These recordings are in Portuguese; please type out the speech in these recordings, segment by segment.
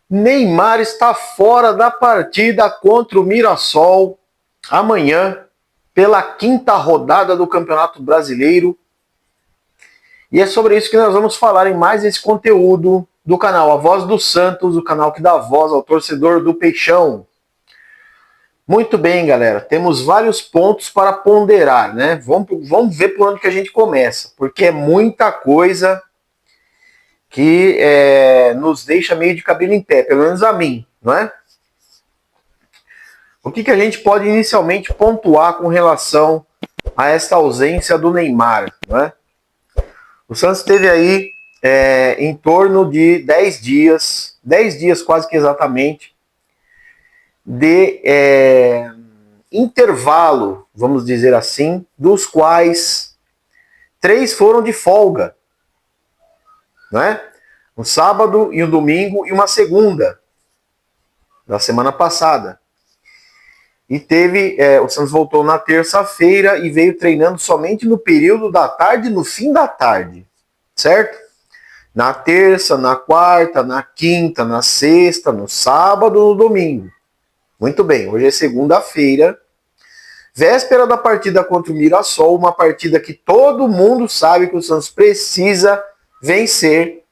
Neymar está fora da partida contra o Mirassol amanhã, pela quinta rodada do Campeonato Brasileiro. E é sobre isso que nós vamos falar em mais esse conteúdo do canal A Voz do Santos, o canal que dá voz ao torcedor do Peixão. Muito bem, galera, temos vários pontos para ponderar, né? Vamos ver por onde que a gente começa, porque é muita coisa que nos deixa meio de cabelo em pé, pelo menos a mim, não é? O que a gente pode inicialmente pontuar com relação a esta ausência do Neymar, não é? O Santos teve aí em torno de 10 dias quase que exatamente, de intervalo, vamos dizer assim, dos quais 3 foram de folga, né? Um sábado e um domingo e uma segunda da semana passada. E o Santos voltou na terça-feira e veio treinando somente no período da tarde, no fim da tarde, certo? Na terça, na quarta, na quinta, na sexta, no sábado, no domingo. Muito bem, hoje é segunda-feira, véspera da partida contra o Mirassol, uma partida que todo mundo sabe que o Santos precisa vencer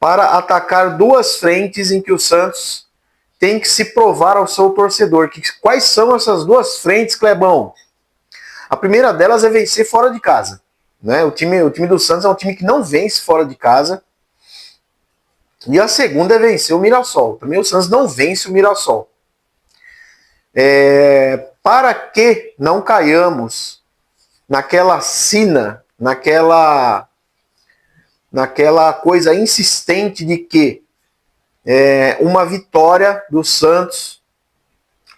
para atacar duas frentes em que o Santos tem que se provar ao seu torcedor. Quais são essas duas frentes, Clebão? A primeira delas é vencer fora de casa, né? O time do Santos é um time que não vence fora de casa. E a segunda é vencer o Mirassol. Também o Santos não vence o Mirassol. Para que não caiamos naquela sina, naquela coisa insistente de que uma vitória do Santos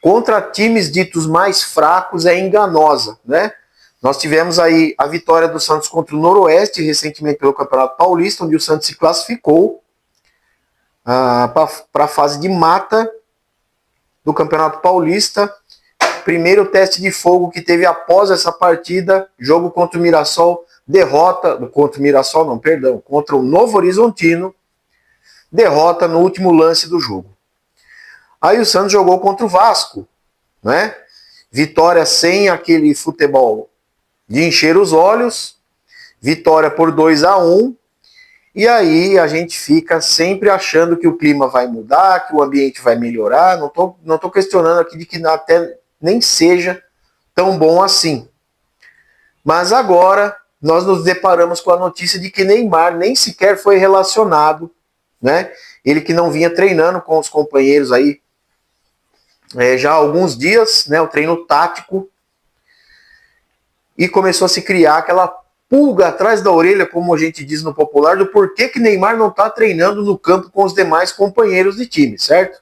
contra times ditos mais fracos é enganosa, né? Nós tivemos aí a vitória do Santos contra o Noroeste recentemente pelo Campeonato Paulista, onde o Santos se classificou para a fase de mata do Campeonato Paulista. Primeiro teste de fogo que teve após essa partida, jogo contra o Mirassol, contra o Novo Horizontino, derrota no último lance do jogo. Aí o Santos jogou contra o Vasco, né? Vitória sem aquele futebol de encher os olhos, vitória por 2-1, e aí a gente fica sempre achando que o clima vai mudar, que o ambiente vai melhorar. Não tô questionando aqui de que até nem seja tão bom assim. Mas agora nós nos deparamos com a notícia de que Neymar nem sequer foi relacionado, né? Ele que não vinha treinando com os companheiros aí já há alguns dias, né? O treino tático, e começou a se criar aquela pulga atrás da orelha, como a gente diz no popular, do porquê que Neymar não está treinando no campo com os demais companheiros de time, certo?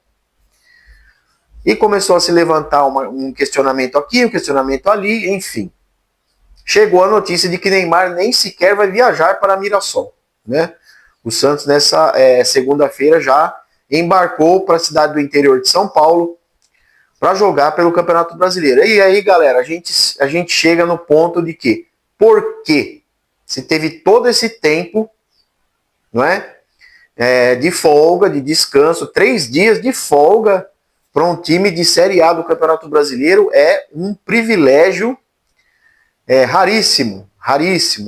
E começou a se levantar um questionamento aqui, um questionamento ali, enfim. Chegou a notícia de que Neymar nem sequer vai viajar para Mirassol, né? O Santos nessa segunda-feira já embarcou para a cidade do interior de São Paulo para jogar pelo Campeonato Brasileiro. E aí, galera, a gente chega no ponto de que, por quê? Se teve todo esse tempo, não é? De folga, de descanso, 3 dias de folga para um time de Série A do Campeonato Brasileiro é um privilégio raríssimo,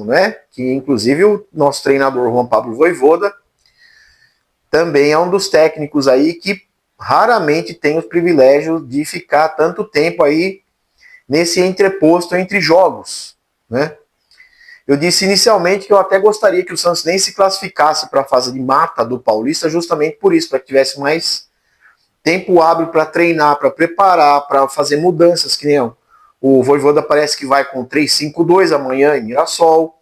né? Que inclusive o nosso treinador Juan Pablo Vojvoda também é um dos técnicos aí que raramente tem o privilégio de ficar tanto tempo aí nesse entreposto entre jogos, né? Eu disse inicialmente que eu até gostaria que o Santos nem se classificasse para a fase de mata do Paulista, justamente por isso, para que tivesse mais tempo hábil para treinar, para preparar, para fazer mudanças, que nem o Vojvoda parece que vai com 3-5-2 amanhã em Mirassol.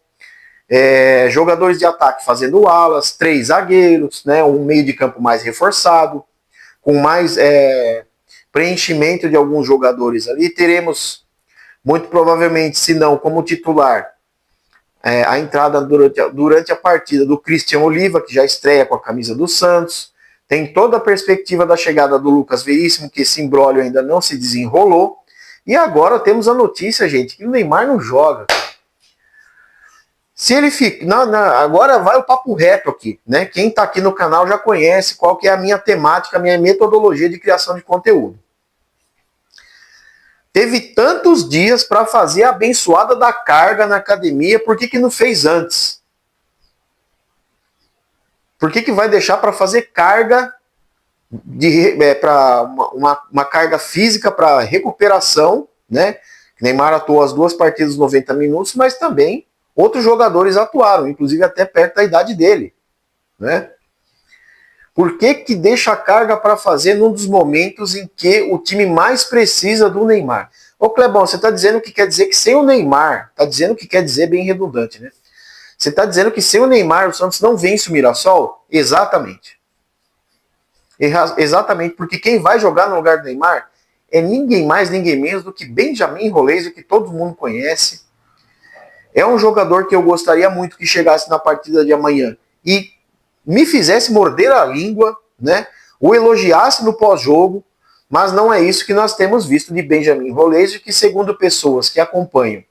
Jogadores de ataque fazendo alas, 3 zagueiros, né, um meio de campo mais reforçado, com mais preenchimento de alguns jogadores ali. Teremos, muito provavelmente, se não como titular, a entrada durante a partida do Christian Oliva, que já estreia com a camisa do Santos. Tem toda a perspectiva da chegada do Lucas Veríssimo, que esse imbróglio ainda não se desenrolou. E agora temos a notícia, gente, que o Neymar não joga. Se ele fica. Agora vai o papo reto aqui, né? Quem está aqui no canal já conhece qual que é a minha temática, a minha metodologia de criação de conteúdo. Teve tantos dias para fazer a abençoada da carga na academia, por que não fez antes? Por que vai deixar para fazer carga, para uma carga física para recuperação, né? Neymar atuou as 2 partidas 90 minutos, mas também outros jogadores atuaram, inclusive até perto da idade dele, né? Por que deixa a carga para fazer num dos momentos em que o time mais precisa do Neymar? Ô Clebão, você está dizendo que quer dizer que sem o Neymar, está dizendo que quer dizer bem redundante, né? Você está dizendo que sem o Neymar o Santos não vence o Mirassol? Exatamente. Exatamente, porque quem vai jogar no lugar do Neymar é ninguém mais, ninguém menos do que Benjamin Rolezio, que todo mundo conhece. É um jogador que eu gostaria muito que chegasse na partida de amanhã e me fizesse morder a língua, né? O elogiasse no pós-jogo, mas não é isso que nós temos visto de Benjamin Rolezio, que segundo pessoas que acompanham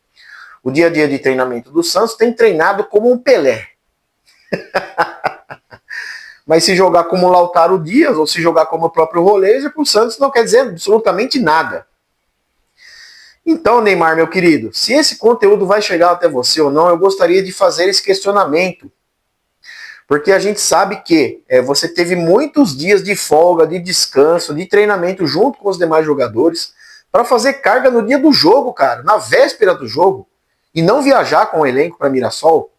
o dia a dia de treinamento do Santos, tem treinado como um Pelé. Mas se jogar como o Lautaro Dias, ou se jogar como o próprio Rolezio, para o Santos não quer dizer absolutamente nada. Então, Neymar, meu querido, se esse conteúdo vai chegar até você ou não, eu gostaria de fazer esse questionamento. Porque a gente sabe que você teve muitos dias de folga, de descanso, de treinamento junto com os demais jogadores para fazer carga no dia do jogo, cara, na véspera do jogo, e não viajar com o elenco para Mirassol.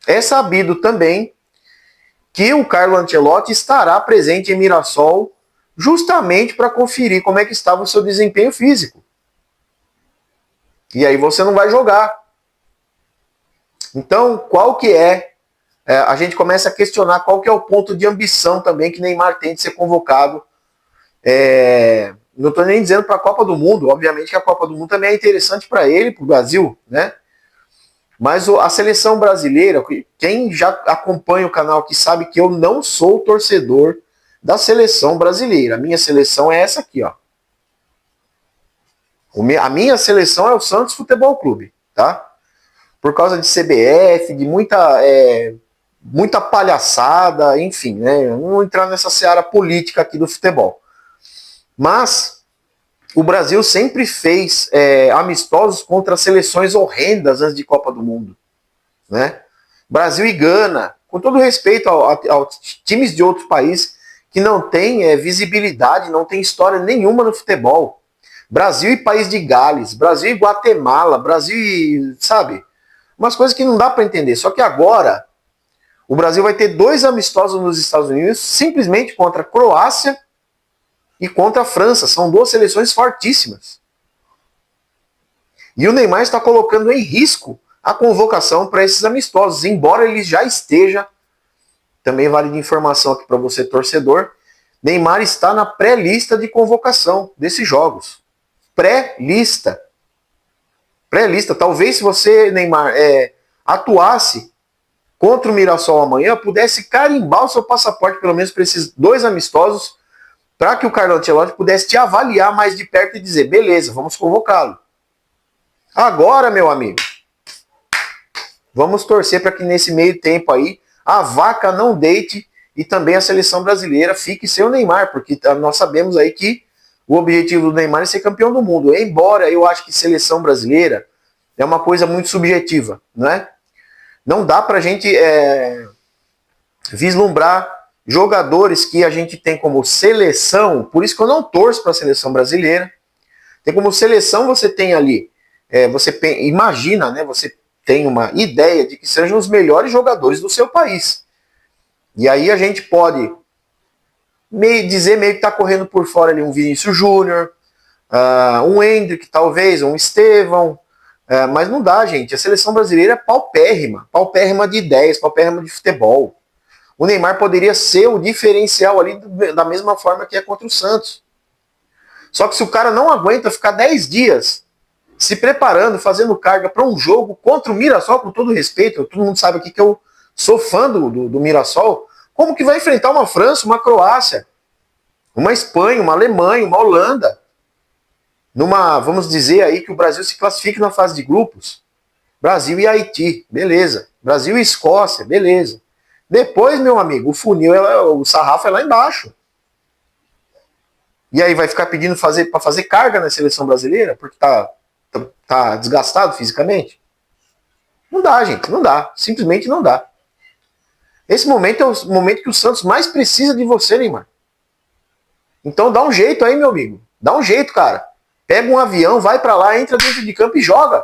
É sabido também que o Carlo Ancelotti estará presente em Mirassol justamente para conferir como é que estava o seu desempenho físico. E aí você não vai jogar. Então, qual que a gente começa a questionar qual que é o ponto de ambição também que Neymar tem de ser convocado. Não estou nem dizendo para a Copa do Mundo, obviamente que a Copa do Mundo também é interessante para ele, para o Brasil, né? Mas a seleção brasileira, quem já acompanha o canal que sabe que eu não sou torcedor da seleção brasileira. A minha seleção é essa aqui, ó. A minha seleção é o Santos Futebol Clube, tá? Por causa de CBF, de muita palhaçada, enfim, né? Não vou entrar nessa seara política aqui do futebol. Mas o Brasil sempre fez amistosos contra seleções horrendas antes de Copa do Mundo, né? Brasil e Gana, com todo respeito aos times de outros países que não têm visibilidade, não tem história nenhuma no futebol. Brasil e País de Gales, Brasil e Guatemala, Brasil e, sabe, umas coisas que não dá para entender. Só que agora o Brasil vai ter 2 amistosos nos Estados Unidos, simplesmente contra a Croácia e contra a França. São 2 seleções fortíssimas. E o Neymar está colocando em risco a convocação para esses amistosos, embora ele já esteja, também vale de informação aqui para você, torcedor, Neymar está na pré-lista de convocação desses jogos. Pré-lista. Pré-lista. Talvez se você, Neymar, atuasse contra o Mirassol amanhã, pudesse carimbar o seu passaporte, pelo menos para esses 2 amistosos, para que o Carlo Ancelotti pudesse te avaliar mais de perto e dizer, beleza, vamos convocá-lo. Agora, meu amigo, vamos torcer para que nesse meio tempo aí a vaca não deite e também a seleção brasileira fique sem o Neymar, porque nós sabemos aí que o objetivo do Neymar é ser campeão do mundo. Embora eu acho que seleção brasileira é uma coisa muito subjetiva, né? Não dá pra gente vislumbrar jogadores que a gente tem como seleção, por isso que eu não torço para a seleção brasileira. Tem como seleção, você tem ali, você imagina, né? Você tem uma ideia de que sejam os melhores jogadores do seu país. E aí a gente pode dizer meio que está correndo por fora ali um Vinícius Júnior, um Endrick talvez, um Estevão, mas não dá, gente. A seleção brasileira é paupérrima de ideias, paupérrima de futebol. O Neymar poderia ser o diferencial ali da mesma forma que é contra o Santos. Só que se o cara não aguenta ficar 10 dias se preparando, fazendo carga para um jogo contra o Mirassol, com todo respeito, todo mundo sabe aqui que eu sou fã do Mirassol, como que vai enfrentar uma França, uma Croácia, uma Espanha, uma Alemanha, uma Holanda, vamos dizer aí que o Brasil se classifique na fase de grupos. Brasil e Haiti, beleza. Brasil e Escócia, beleza. Depois, meu amigo, o funil, o sarrafo é lá embaixo. E aí vai ficar pedindo para fazer carga na seleção brasileira, porque tá desgastado fisicamente? Não dá, gente, não dá. Simplesmente não dá. Esse momento é o momento que o Santos mais precisa de você, Neymar. Então dá um jeito aí, meu amigo. Dá um jeito, cara. Pega um avião, vai para lá, entra dentro de campo e joga.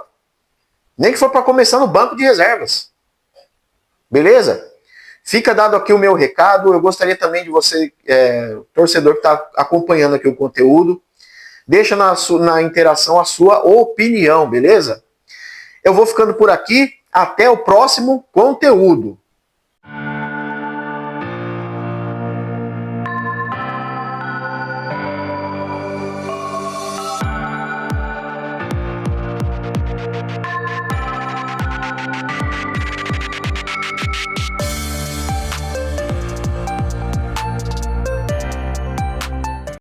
Nem que for para começar no banco de reservas. Beleza? Fica dado aqui o meu recado. Eu gostaria também de você, torcedor que está acompanhando aqui o conteúdo, deixa na interação a sua opinião, beleza? Eu vou ficando por aqui. Até o próximo conteúdo.